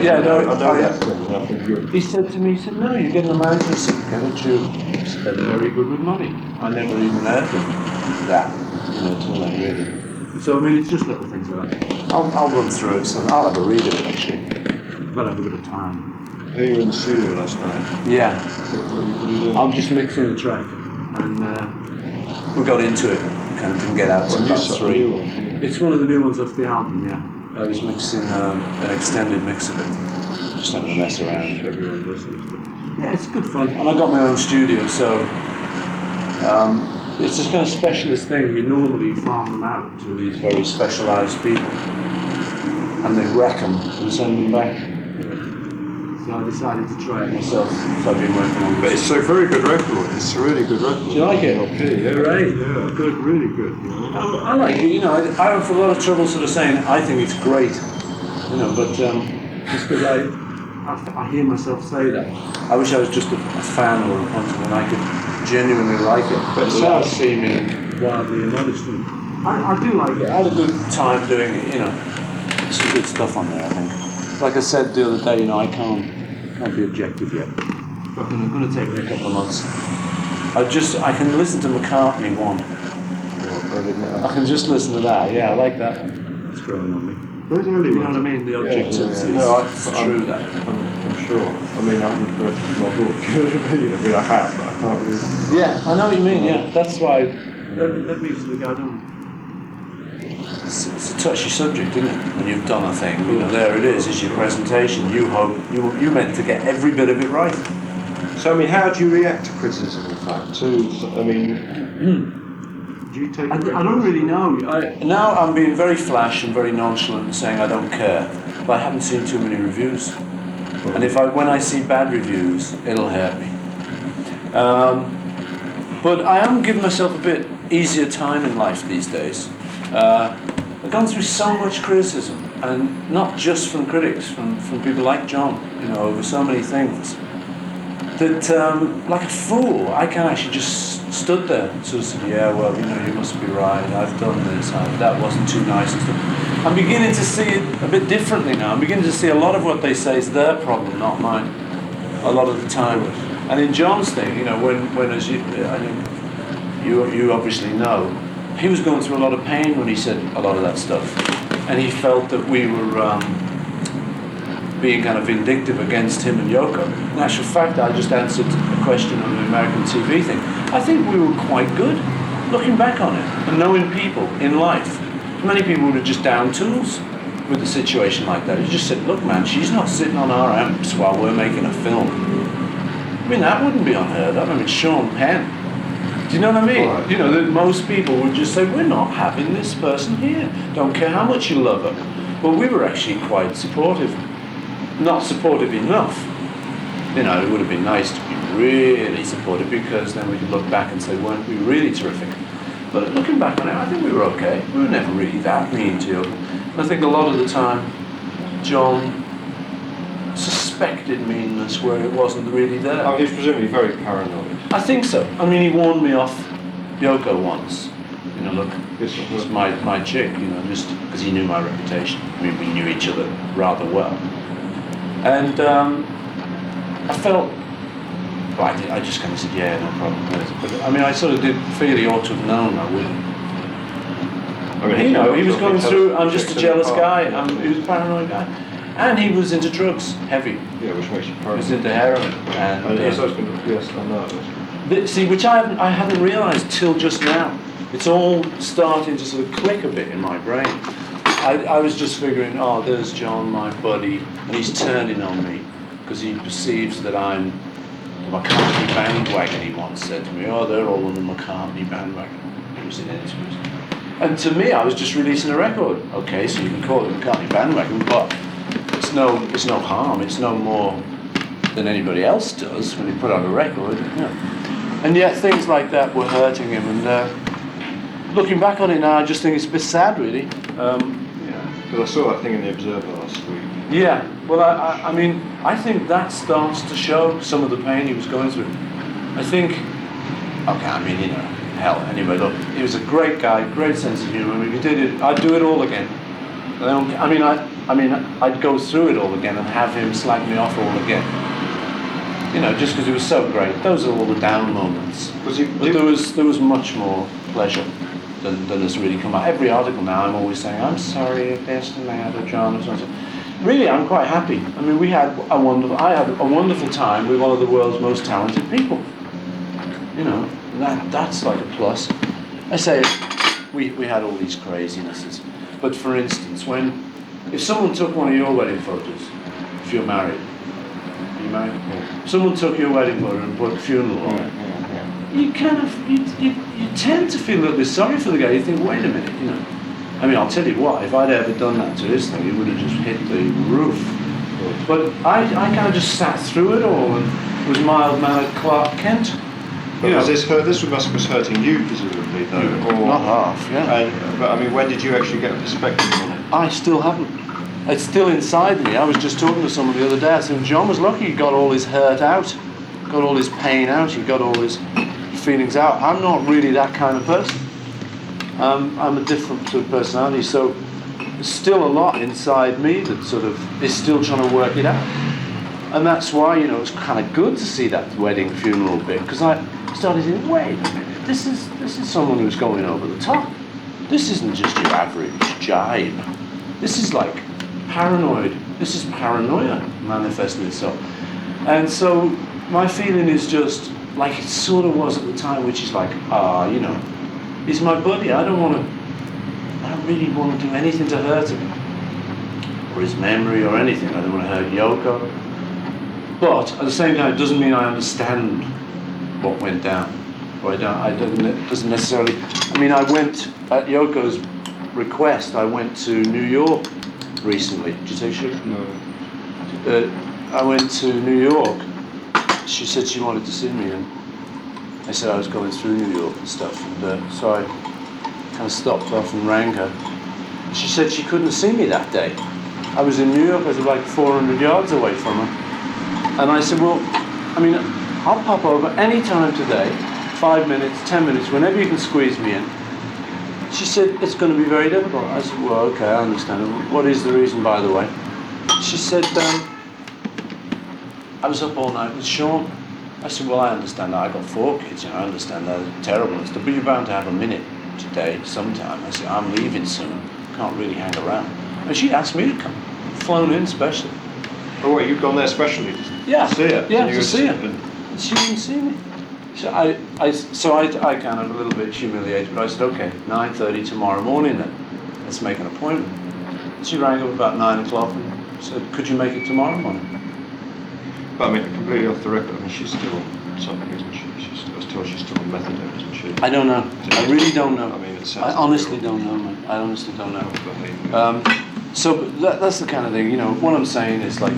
here. Yeah, no, I know that thing, and I think you're... He said to me, he said, no, you're getting a management certificate, you spend very good with money. I never even heard of that, until that really. So, I mean, it's just little things like that. I'll run through it, so I'll have a read of it, actually. But have a bit of time. Here you were in the studio last night. Yeah. What are you doing? I'm just mixing the track, and we got into it, kind of didn't get out till about 3. It's one of the new ones off the album, yeah. I was mixing an extended mix of it, just having a mess around. Everyone listens to it. Yeah, it's good fun. And I got my own studio, so it's this kind of specialist thing. You normally farm them out to these very specialised people, and they wreck them and send them back. So I decided to try it myself, so I've been working on it. But it's a very good record. It's a really good record. Do you like it? Okay, yeah. Right. Yeah, good, really good. I like it, I have a lot of trouble sort of saying I think it's great, but just because I hear myself say that. I wish I was just a fan or a punter and I could genuinely like it. But it sounds seeming wildly immodest. I do like it. I had a good time doing it, Some good stuff on there, I think. Like I said the other day, I can't be objective yet. But I'm going to take me a couple of months. I can listen to McCartney 1. I can just listen to that. Yeah, I like that one. It's growing on me. Those early You know what I mean? The objectivity. No, it's true that. I'm sure. I mean, I haven't read my book. I have, but I can't really... Yeah, I know what you mean, yeah. That's why... Let me sort of go down. It's a touchy subject, isn't it? When you've done a thing, there it is your presentation. You hope, you meant to get every bit of it right. So, I mean, how do you react to criticism, in fact? Do you take I don't really know. Now I'm being very flash and very nonchalant and saying I don't care. But I haven't seen too many reviews. And when I see bad reviews, it'll hurt me. But I am giving myself a bit easier time in life these days. I've gone through so much criticism, and not just from critics, from people like John, over so many things, that like a fool, I can actually just stood there and sort of said, yeah, well, you must be right, I've done this, that wasn't too nice and stuff. I'm beginning to see it a bit differently now. I'm beginning to see a lot of what they say is their problem, not mine, a lot of the time. And in John's thing, when as you, I think you obviously know, he was going through a lot of pain when he said a lot of that stuff. And he felt that we were being kind of vindictive against him and Yoko. In actual fact, I just answered a question on the American TV thing. I think we were quite good, looking back on it, and knowing people in life. Many people were just down tools with a situation like that. You just said, look man, she's not sitting on our amps while we're making a film. I mean, that wouldn't be unheard of. I mean, Sean Penn. Do you know what I mean? Right. That most people would just say, we're not having this person here. Don't care how much you love her. But we were actually quite supportive. Not supportive enough. It would have been nice to be really supportive, because then we could look back and say, weren't we really terrific? But looking back on it, I think we were okay. We were never really that mean to you. And I think a lot of the time, John suspected meanness where it wasn't really there. Oh, he's presumably very paranoid. I think so. I mean, he warned me off Yoko once. Look, this was my chick, just because he knew my reputation. I mean, we knew each other rather well. And I felt, I just kind of said, yeah, no problem. But I mean, I sort of did feel he ought to have known I wouldn't. I mean, he was going through, I'm just a jealous guy, he was a paranoid guy. And he was into drugs, heavy. Yeah, which makes you paranoid. He was into heroin. And yes, I know. See, which I haven't realised till just now. It's all starting to sort of click a bit in my brain. I was just figuring, there's John, my buddy, and he's turning on me because he perceives that I'm the McCartney bandwagon. He once said to me, they're all on the McCartney bandwagon. He was in interviews. And to me, I was just releasing a record. Okay, so you can call it McCartney bandwagon, but it's no harm. It's no more than anybody else does when he put out a record. And yet things like that were hurting him. And looking back on it now, I just think it's a bit sad, really. Because I saw that thing in the Observer last week. Yeah, well, I mean, I think that starts to show some of the pain he was going through. I think, hell, anyway, look, he was a great guy, great sense of humour. If he did it, I'd do it all again. I mean, I'd go through it all again and have him slag me off all again. You know, just because it was so great. Those are all the down moments. But there was much more pleasure than has really come out. Every article now, I'm always saying, I'm sorry if yesterday I had a John or something. Really, I'm quite happy. I mean, I had a wonderful time with one of the world's most talented people. You know, that's like a plus. I say, we had all these crazinesses. But for instance, if someone took one of your wedding photos, if you're married, yeah. Someone took your wedding photo and put a funeral on it. You kind of, you tend to feel a little bit sorry for the guy. You think, wait a minute, you know. I mean, I'll tell you what, if I'd ever done that to his thing, it would have just hit the roof. But I kind of just sat through it all and was mild-mannered Clark Kent. But this was hurting you, presumably, though? Or, not half, yeah. But I mean, when did you actually get a perspective on it? I still haven't. It's still inside me. I was just talking to someone the other day. I said, John was lucky he got all his hurt out, got all his pain out, he got all his feelings out. I'm not really that kind of person. I'm a different sort of personality, so there's still a lot inside me that sort of is still trying to work it out. And that's why, you know, it's kind of good to see that wedding funeral bit, because I started thinking, wait a minute, this is someone who's going over the top. This isn't just your average jibe. This is like paranoid. This is paranoia manifesting itself. And so my feeling is just like it sort of was at the time, which is like, you know, he's my buddy. I don't really want to do anything to hurt him, or his memory, or anything. I don't want to hurt Yoko. But at the same time, it doesn't mean I understand what went down, or it doesn't necessarily. I mean, I went at Yoko's request. I went to New York recently. Did you take sugar? No. I went to New York. She said she wanted to see me, and I said I was going through New York and stuff, and so I kind of stopped off and rang her. She said she couldn't see me that day. I was in New York. I was like 400 yards away from her, and I said, well, I mean, I'll pop over any time today, 5 minutes, 10 minutes, whenever you can squeeze me in. She said, it's going to be very difficult. I said, well, okay, I understand. What is the reason, by the way? She said, I was up all night with Sean. I said, well, I understand that. I got 4 kids, you know, I understand that terrible and stuff, but you're bound to have a minute today, sometime. I said, I'm leaving soon. Can't really hang around. And she asked me to come. Flown in specially. Oh, wait, you've gone there specially? Yeah. To see her? Yeah, to see her. And she didn't see me. So I kind of a little bit humiliated, but I said, okay, 9:30 tomorrow morning then. Let's make an appointment. She rang up about 9 o'clock and said, could you make it tomorrow morning? But I mean, completely off the record, I mean, she's still on something, isn't she? I was told she's still on methadone, isn't she? I don't know. I really don't know. I mean, it sounds I honestly don't know, man. I honestly don't know. So that's the kind of thing, you know, what I'm saying is like,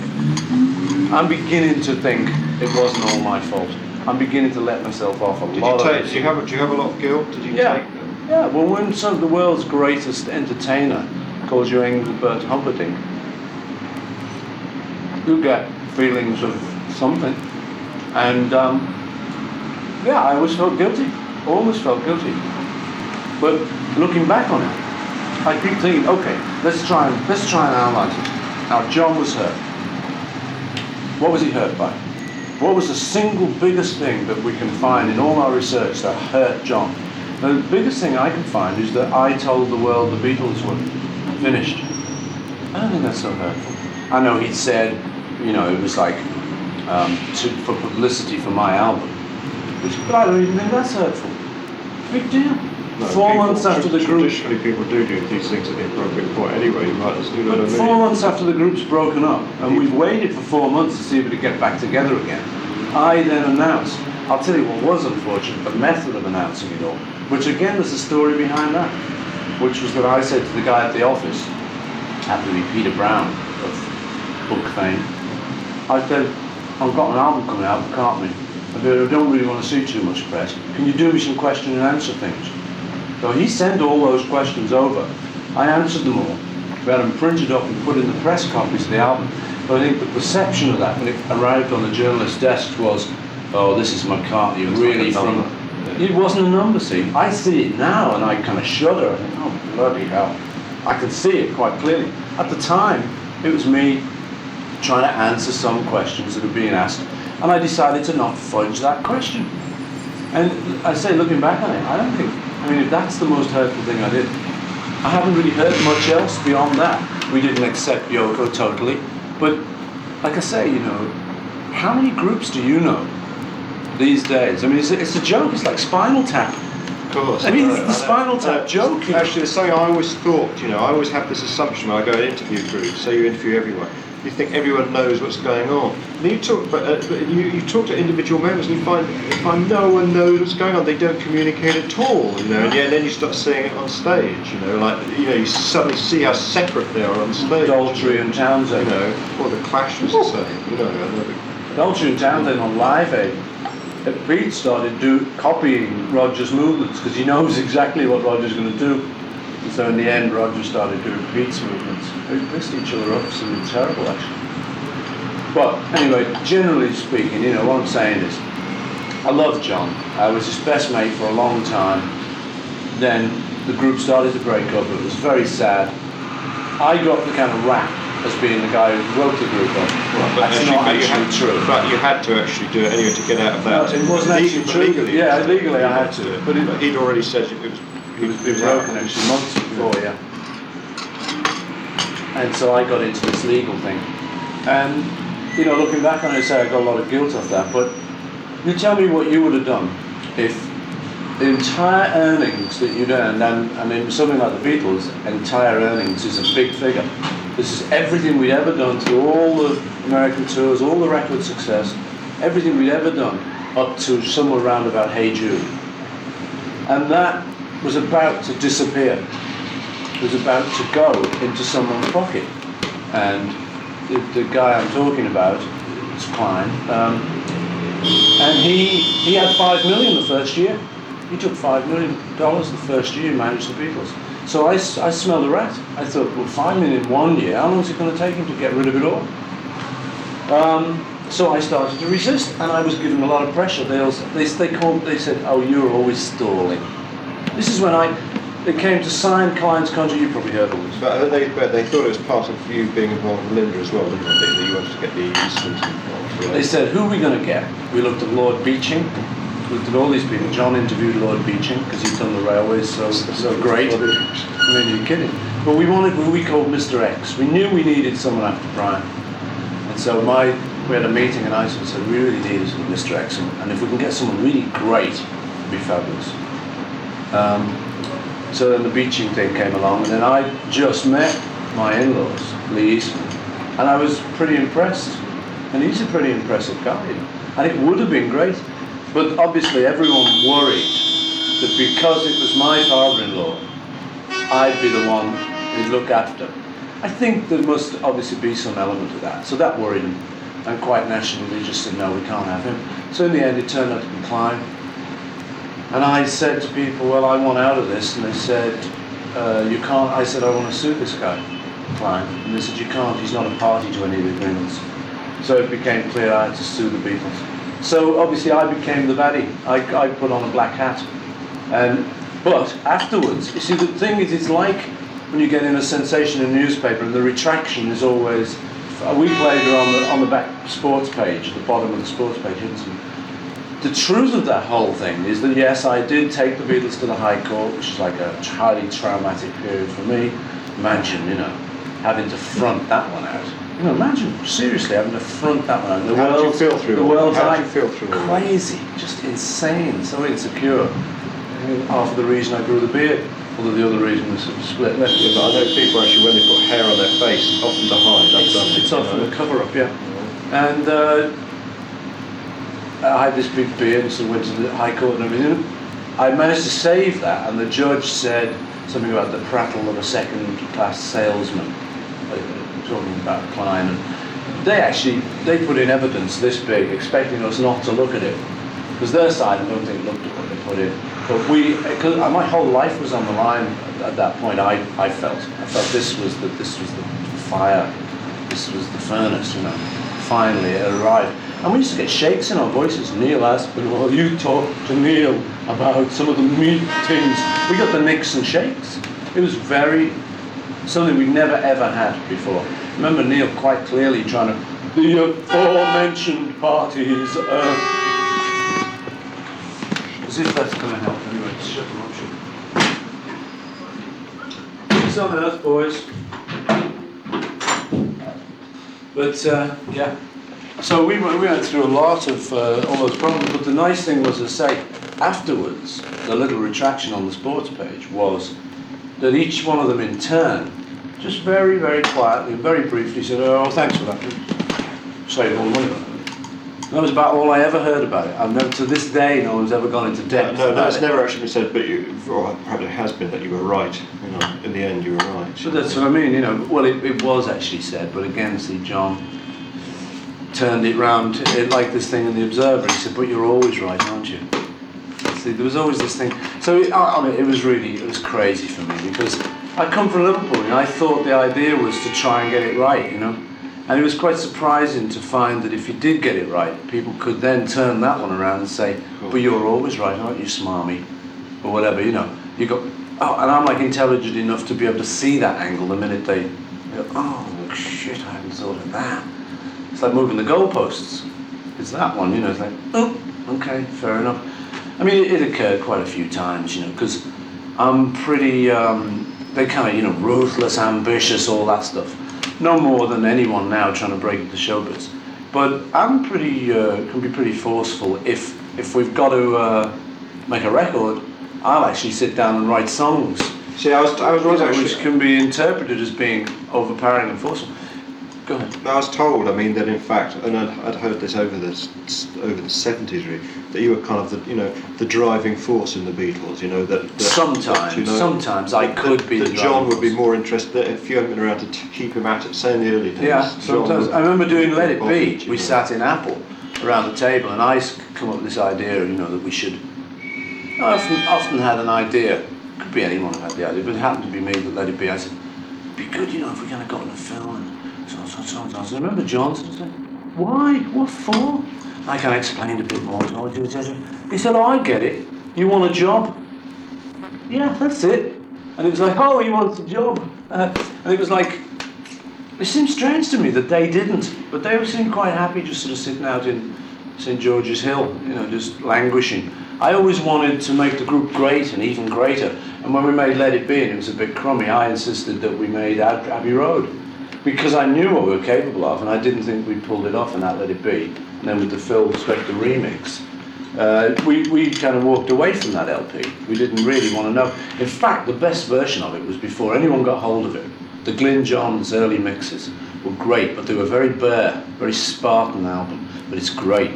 I'm beginning to think it wasn't all my fault. I'm beginning to let myself off a lot of it. Do you have a lot of guilt? Did you take them? Yeah, well, when some of the world's greatest entertainer calls you Engelbert Humperdinck, you get feelings of something. And yeah, I always felt guilty. Always felt guilty. But looking back on it, I keep thinking, okay, let's try and analyze it. Now, John was hurt. What was he hurt by? What was the single biggest thing that we can find in all our research that hurt John? Now, the biggest thing I can find is that I told the world the Beatles were finished. I don't think that's so hurtful. I know he'd said, you know, it was like for publicity for my album, but I don't even think that's hurtful. Big deal. No, 4 months after the group. Traditionally, people do these things at the appropriate point anyway. You might as well do that. But 4 months after the group's broken up, and we've waited for 4 months to see if it'd get back together again, I then announced. I'll tell you what was unfortunate, the method of announcing it all. Which again, there's a story behind that. Which was that I said to the guy at the office, happened to be Peter Brown of book fame. I said, I've got an album coming out, McCartney. I don't really want to see too much press. Can you do me some question and answer things? So he sent all those questions over. I answered them all. We had them printed up and put in the press copies of the album. But I think the perception of that when it arrived on the journalist's desk was, oh, this is McCartney, really from... It wasn't a number, see. I see it now and I kind of shudder. I think, oh, bloody hell. I can see it quite clearly. At the time, It was me trying to answer some questions that were being asked, and I decided to not fudge that question. And I say, looking back on it, I don't think, I mean, if that's the most hurtful thing I did, I haven't really heard much else beyond that. We didn't accept Yoko totally, but like I say, you know, how many groups do you know these days? I mean, it's a joke. It's like Spinal Tap. Of course. I mean, it's the Spinal Tap joke. Actually, it's something I always thought, you know, I always have this assumption when I go and interview groups, say you interview everyone, you think everyone knows what's going on. And you talk, but you talk to individual members and you find no one knows what's going on. They don't communicate at all, you know. And then you start seeing it on stage, you know, like, you know, you suddenly see how separate they are on stage. Daltrey and Townsend, you know, or the Clash was the same, you know. Daltrey and Townsend on Live Aid. Pete started copying Roger's movements because he knows exactly what Roger's going to do. And so in the end, Roger started doing Pete's movements. They pissed each other up, something terrible actually. But anyway, generally speaking, you know, what I'm saying is, I love John. I was his best mate for a long time. Then the group started to break up. It was very sad. I got the kind of rap as being the guy who wrote the group up. Well, that's not actually true. But you had to actually do it anyway to get out of that. No, it wasn't actually true. Legally, yeah, legally I had to. But he'd already said it was broken actually months before, yeah. And so I got into this legal thing. And, you know, looking back on it, I say I got a lot of guilt off that. But you tell me what you would have done if the entire earnings that you'd earned, and in something like the Beatles, entire earnings is a big figure. This is everything we'd ever done through all the American tours, all the record success, everything we'd ever done up to somewhere around about Hey Jude. And that was about to disappear. It was about to go into someone's pocket. And the guy I'm talking about is Klein, and he had $5 million the first year. He took $5 million the first year he managed the Beatles. So I smelled a rat. I thought, well, $5 million in 1 year, how long is it going to take him to get rid of it all? So I started to resist, and I was given a lot of pressure. They said, oh, you're always stalling. This is when it came to sign Klein's contract. You probably heard of this. But they thought it was part of you being involved with Linda as well, didn't they? That you wanted to get the Eastons involved. Really. They said, who are we going to get? We looked at Lord Beeching. We looked at all these people. John interviewed Lord Beeching because he'd done the railways so great. I mean, you're kidding. But we wanted who we called Mr. X. We knew we needed someone after Brian. And so we had a meeting in Iceland and said, we really need Mr. X. And if we can get someone really great, it'd be fabulous. So then the Beeching thing came along, and then I just met my in-laws, Lee Eastman, and I was pretty impressed. And he's a pretty impressive guy. And it would have been great. But obviously everyone worried that because it was my father-in-law, I'd be the one who'd look after. I think there must obviously be some element of that. So that worried him. And quite naturally they just said, no, we can't have him. So in the end it turned out to be Klein. And I said to people, well, I want out of this. And they said, you can't. I said, I want to sue this guy, Klein. And they said, you can't. He's not a party to any of the agreements. So it became clear I had to sue the Beatles. So obviously I became the baddie. I put on a black hat. But afterwards, you see, the thing is, it's like when you get in a sensation in a newspaper and the retraction is always, a week later on the back sports page, at the bottom of the sports page, the truth of that whole thing is that yes, I did take the Beatles to the High Court, which is like a highly traumatic period for me. Imagine, you know, having to front that one out. You know, imagine seriously having to front that one out. The How did you feel through all that? How did you feel through all that? Crazy, just insane, so insecure. Half of the reason I grew the beard, although the other reason was split left. Yeah, but I know people actually, when they put hair on their face, often to hide. It's often a cover-up, yeah. And I had this big beard, so went to the High Court and everything. I managed to save that, and the judge said something about the prattle of a second-class salesman, talking about Klein. And they put in evidence this big, expecting us not to look at it, because their side, I don't think, looked at what they put in. But because my whole life was on the line at that point. I felt this was the fire, this was the furnace, you know. Finally, it arrived. And we used to get shakes in our voices. Neil asked, well, you talk to Neil about some of the meat things. We got the Nixon shakes. It was very something we've never ever had before. Remember Neil quite clearly trying to, the aforementioned parties, as if that's going to help anyway. Shut them up, shut. Peace on earth, boys. But yeah, so we went through a lot of all those problems, but the nice thing was, as I say, afterwards, the little retraction on the sports page was that each one of them in turn, just very, very quietly and very briefly said, oh, thanks for that, save all the money. And that was about all I ever heard about it. I've never, to this day, no one's ever gone into depth. No, it's never actually been said, but or perhaps it has been that you were right. You know, in the end, you were right. But that's what I mean, you know. Well, it was actually said, but again, see, John turned it round, like this thing in the Observer. He said, but you're always right, aren't you? See, there was always this thing. So, I mean, it was crazy for me, because I come from Liverpool, and I thought the idea was to try and get it right, you know. And it was quite surprising to find that if you did get it right, people could then turn that one around and say, but you're always right, aren't you, smarmy? Or whatever, you know. You go, oh, and I'm like intelligent enough to be able to see that angle the minute they go, oh, shit, I hadn't thought of that. It's like moving the goalposts. It's that one, you know, it's like, oh, okay, fair enough. I mean, it occurred quite a few times, you know, because I'm pretty, they kind of, you know, ruthless, ambitious, all that stuff. No more than anyone now trying to break the showbiz. But I'm pretty, can be pretty forceful. If we've got to make a record, I'll actually sit down and write songs. See, I was actually, which can be interpreted as being overpowering and forceful. Go ahead. I was told, I mean, that in fact, and I'd heard this over the 70s, really, that you were kind of the, you know, the driving force in the Beatles. You know that. Sometimes, you know, sometimes I could be. That John would be more interested if you hadn't been around to keep him at it. Say in the early days. Yeah, sometimes. I remember doing Let It Be. We sat in Apple around the table, and I come up with this idea, you know, that we should. I often had an idea. Could be anyone who had the idea, but it happened to be me that Let It Be. I said, it'd be good, you know, if we kind of got in a film and so. I remember John said, why? What for? I kind of explained a bit more. He said, oh, I get it. You want a job? Yeah, that's it. And it was like, oh, he wants a job. And it was like, it seemed strange to me that they didn't, but they seemed quite happy just sort of sitting out in St. George's Hill, you know, just languishing. I always wanted to make the group great and even greater. And when we made Let It Be and it was a bit crummy, I insisted that we made Abbey Road. Because I knew what we were capable of, and I didn't think we pulled it off in that Let It Be. And then with the Phil Spector remix, we kind of walked away from that LP. We didn't really want to know. In fact, the best version of it was before anyone got hold of it. The Glyn Johns early mixes were great, but they were very bare, very Spartan album, but it's great.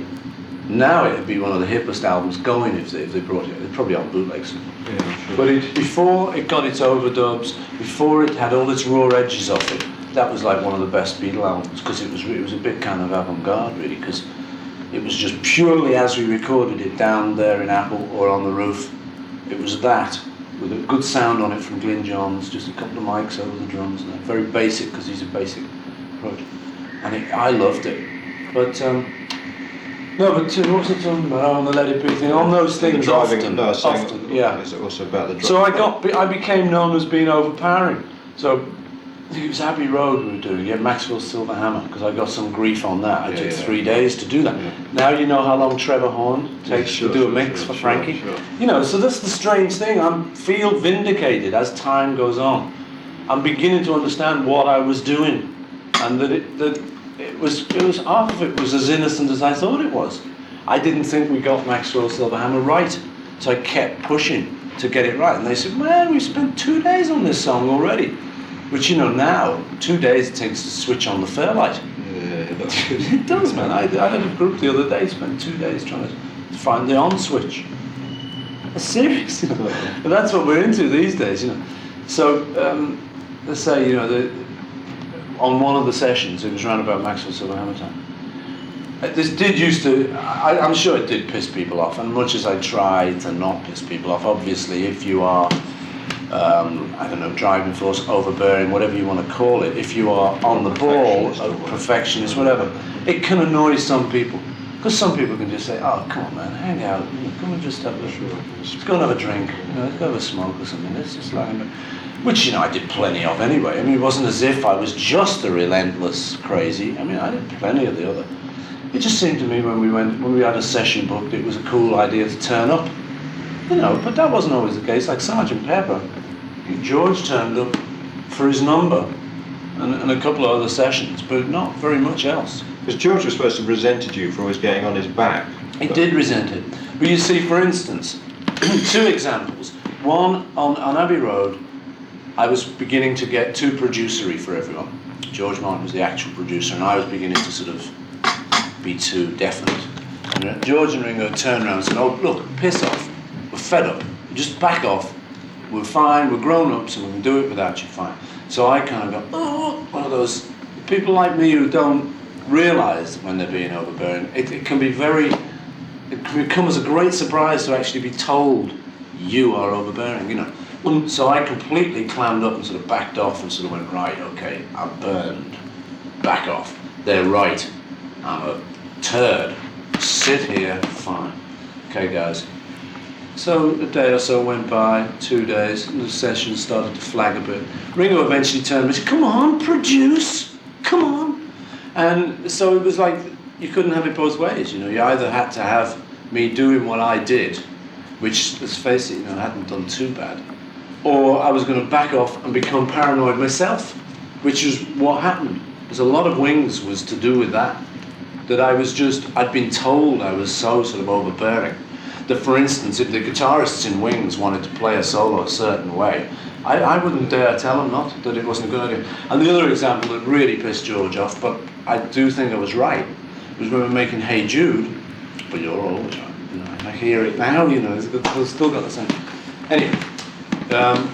Now it would be one of the hippest albums going if they brought it. They're probably on bootlegs. Yeah, sure. But before it got its overdubs, before it had all its raw edges off it, that was like one of the best Beatle albums, because it was a bit kind of avant-garde really, because it was just purely as we recorded it down there in Apple or on the roof. It was that, with a good sound on it from Glyn Johns, just a couple of mics over the drums, and that. Very basic, because he's a basic approach. And I loved it. But no, but what was I talking about? On the Let It Be thing, on those things often, yeah. Is it also about the driving? So I became known as being overpowering. So it was Abbey Road we were doing, yeah, Maxwell's Silver Hammer, because I got some grief on that. I took 3 days to do that. Yeah. Now you know how long Trevor Horn takes to do a mix for Frankie. Sure. You know, so that's the strange thing. I feel vindicated as time goes on. I'm beginning to understand what I was doing, and that it was half of it was as innocent as I thought it was. I didn't think we got Maxwell's Silver Hammer right, so I kept pushing to get it right. And they said, man, we spent 2 days on this song already. Which, you know, now, 2 days it takes to switch on the Fairlight. Yeah, it does, man. I had a group the other day, spent 2 days trying to find the on switch. That's serious, you know. But that's what we're into these days, you know. So, let's say, you know, on one of the sessions, it was round about Maxwell Silver Hammer time. This did used to, I'm sure it did piss people off, and much as I tried to not piss people off, obviously, if you are, I don't know, driving force, overbearing, whatever you want to call it, if you are on the ball, a perfectionist, whatever, it can annoy some people. Because some people can just say, oh, come on, man, hang out, come and just have let's go and have a drink, let's go have a smoke or something, let's just lie in bed. which, I did plenty of anyway. I mean, it wasn't as if I was just a relentless crazy. I mean, I did plenty of the other. It just seemed to me when we had a session booked, it was a cool idea to turn up, but that wasn't always the case. Like Sergeant Pepper, George turned up for his number and a couple of other sessions, but not very much else. Because George was supposed to have resented you for always getting on his back. He did resent it. But you see, for instance, two examples. One, on Abbey Road, I was beginning to get too producery for everyone. George Martin was the actual producer, and I was beginning to sort of be too definite. And George and Ringo turned around and said, "Oh, look, piss off. We're fed up. Just back off. We're fine. We're grown-ups, and we can do it without you. Fine." So I kind of go, one of those people like me who don't realise when they're being overbearing. It can become as a great surprise to actually be told you are overbearing, So I completely clammed up and sort of backed off and sort of went, right, okay, I'm burned. Back off. They're right. I'm a turd. Sit here, fine. Okay, guys. So a day or so went by, 2 days, and the session started to flag a bit. Ringo eventually turned and said, "Come on, produce, come on." And so it was like, you couldn't have it both ways, You either had to have me doing what I did, which, let's face it, I hadn't done too bad, or I was going to back off and become paranoid myself, which is what happened. There's a lot of Wings was to do with that I'd been told I was so sort of overbearing, that for instance, if the guitarists in Wings wanted to play a solo a certain way, I wouldn't dare tell them not, that it wasn't a good idea. And the other example that really pissed George off, but I do think I was right, was when we were making Hey Jude, but you're old, I hear it now, it's still got the same. Anyway,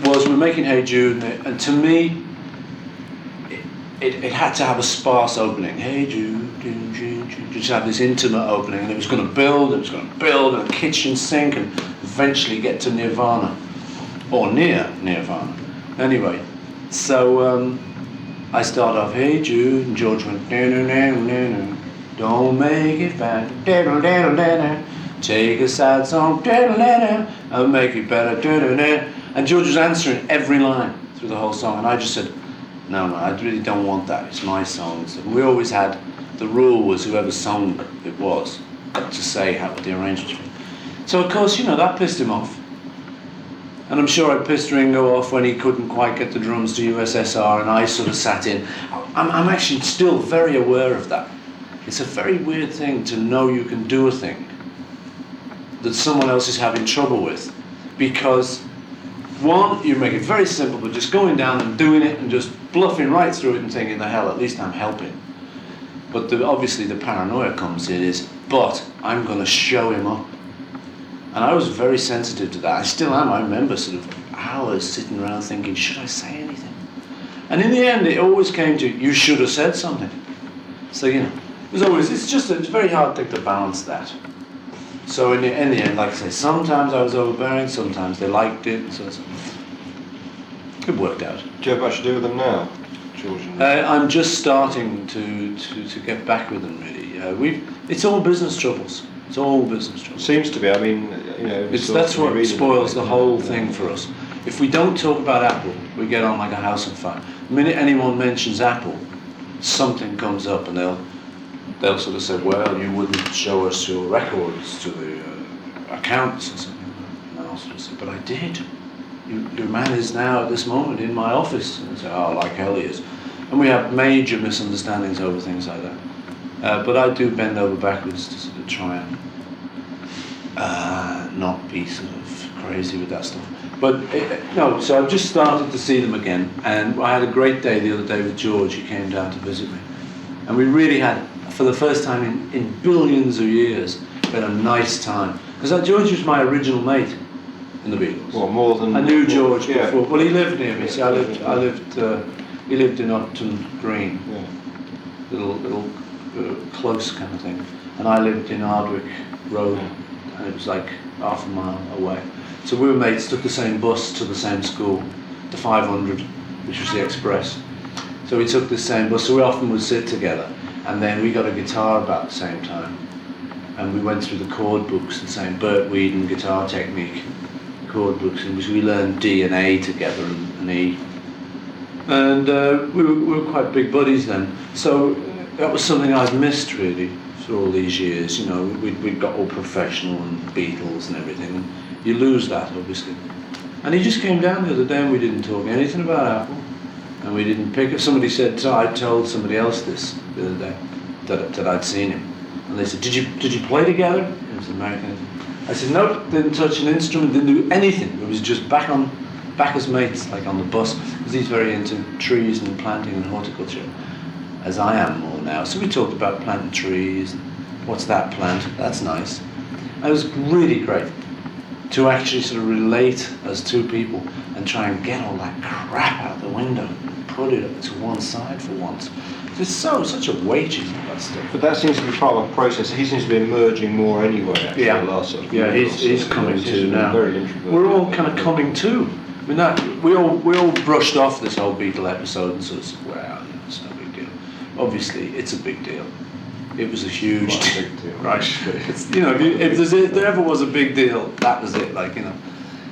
was we were making Hey Jude, and to me, it had to have a sparse opening. Hey Jude, Jude, Jude, Jude. Just have this intimate opening, and it was going to build, and a kitchen sink, and eventually get to Nirvana, or near Nirvana. Anyway, so I start off, Hey Jude, and George went, no, don't make it bad, take a sad song, I'll make it better, and George was answering every line through the whole song, and I just said, no, I really don't want that, it's my song. So we always had, the rule was whoever song it was got to say how the arrangements were. So of course, that pissed him off. And I'm sure I pissed Ringo off when he couldn't quite get the drums to USSR, and I sort of sat in. I'm actually still very aware of that. It's a very weird thing to know you can do a thing that someone else is having trouble with, because one, you make it very simple, but just going down and doing it and just bluffing right through it and thinking, the hell, at least I'm helping. But obviously the paranoia comes in but I'm going to show him up. And I was very sensitive to that. I still am. I remember sort of hours sitting around thinking, should I say anything? And in the end, it always came to, you should have said something. So, it's very hard thing to balance that. So in the end, like I say, sometimes I was overbearing, sometimes they liked it, so it worked out. Do you have much to do with them now, George? I'm just starting to get back with them, really. It's all business troubles. It's all business troubles. Seems to be. I mean, that's what spoils the whole thing for us. If we don't talk about Apple, we get on like a house on fire. The minute anyone mentions Apple, something comes up, and they'll sort of say, well, you wouldn't show us your records to the accounts or something. And I'll sort of say, but I did. Your man is now at this moment in my office. And I say, oh, like hell he is. And we have major misunderstandings over things like that. But I do bend over backwards to sort of try and not be sort of crazy with that stuff. But so I've just started to see them again. And I had a great day the other day with George. He came down to visit me. And we really had, for the first time in billions of years, we had a nice time. Because George was my original mate in the Beatles. Well, more than... I knew George before. Yeah. Well, he lived near me. See, he lived in Upton Green. Yeah. Little close kind of thing. And I lived in Ardwick Road. And it was like half a mile away. So we were mates, took the same bus to the same school, the 500, which was the Express. So we took the same bus, so we often would sit together. And then we got a guitar about the same time. And we went through the chord books, the same Bert Weedon guitar technique chord books, in which we learned D and A together and McCartney, and we were quite big buddies then. So that was something I'd missed really for all these years. You know, we'd got all professional and Beatles and everything. And you lose that obviously. And he just came down the other day and we didn't talk anything about Apple, and we didn't pick up. Somebody said, so I told somebody else this the other day that I'd seen him, and they said, did you play together? It was American. I said, nope, didn't touch an instrument, didn't do anything. It was just back as mates, like on the bus, because he's very into trees and planting and horticulture, as I am more now. So we talked about planting trees, what's that plant, that's nice. And it was really great to actually sort of relate as two people and try and get all that crap out the window and put it to one side for once. There's such a weight in that stuff. But that seems to be part of the process. He seems to be emerging more anyway, actually, Yeah. the last sort of Yeah, year he's or so. coming He seems to be now. very introverted. We're all kind of coming to. I mean, that we all brushed off this whole Beatle episode and sort of said, well, you know, it's no big deal. Obviously, it's a big deal. It was a huge Quite a big deal. right? It's, you know, if there ever was a big deal, that was it. Like, you know.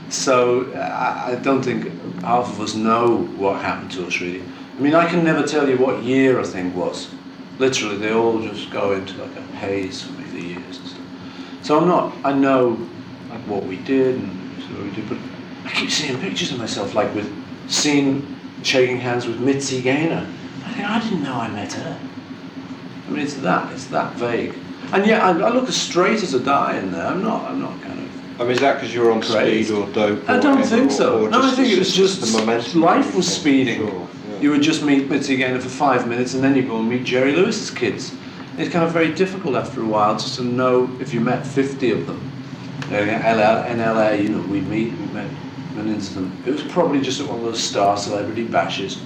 So I don't think half of us know what happened to us really. I mean, I can never tell you what year a thing was. Literally, they all just go into like a haze for me, the years and stuff. So I know like what we did and what we did, but I keep seeing pictures of myself like shaking hands with Mitzi Gaynor. I think, I didn't know I met her. I mean, it's that vague. And yet, I look as straight as a die in there. I'm not kind of... I mean, is that because you're on Crazy. speed or dope? I or don't whatever, think so. or No, I think it was it's just the momentum. life was speeding. Sure, yeah. You would just meet Mitzi Gaynor for 5 minutes and then you go and meet Jerry Lewis's kids. It's kind of very difficult after a while just to know if you met 50 of them. In LA, you know, we met millions of them. It was probably just at one of those star celebrity bashes.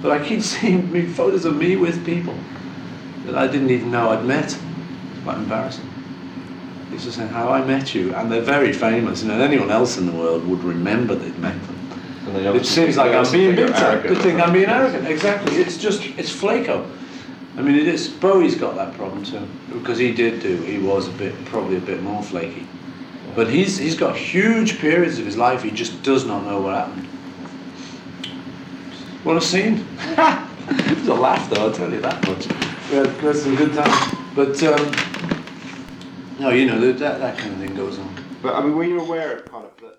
But I keep seeing photos of me with people that I didn't even know I'd met. It's quite embarrassing. It's just saying how I met you, and they're very famous, and anyone else in the world would remember they'd met them. And they It obviously seems like I'm being big time. arrogant. They think I'm being arrogant. Exactly. It's flaco. I mean, it is. Bowie's got that problem too, because he was probably a bit more flaky. But he's got huge periods of his life he just does not know what happened. What a scene. It was a laugh though, I'll tell you that much. We had some good times. But no, you know, that kind of thing goes on. But I mean, were you aware of kind of that?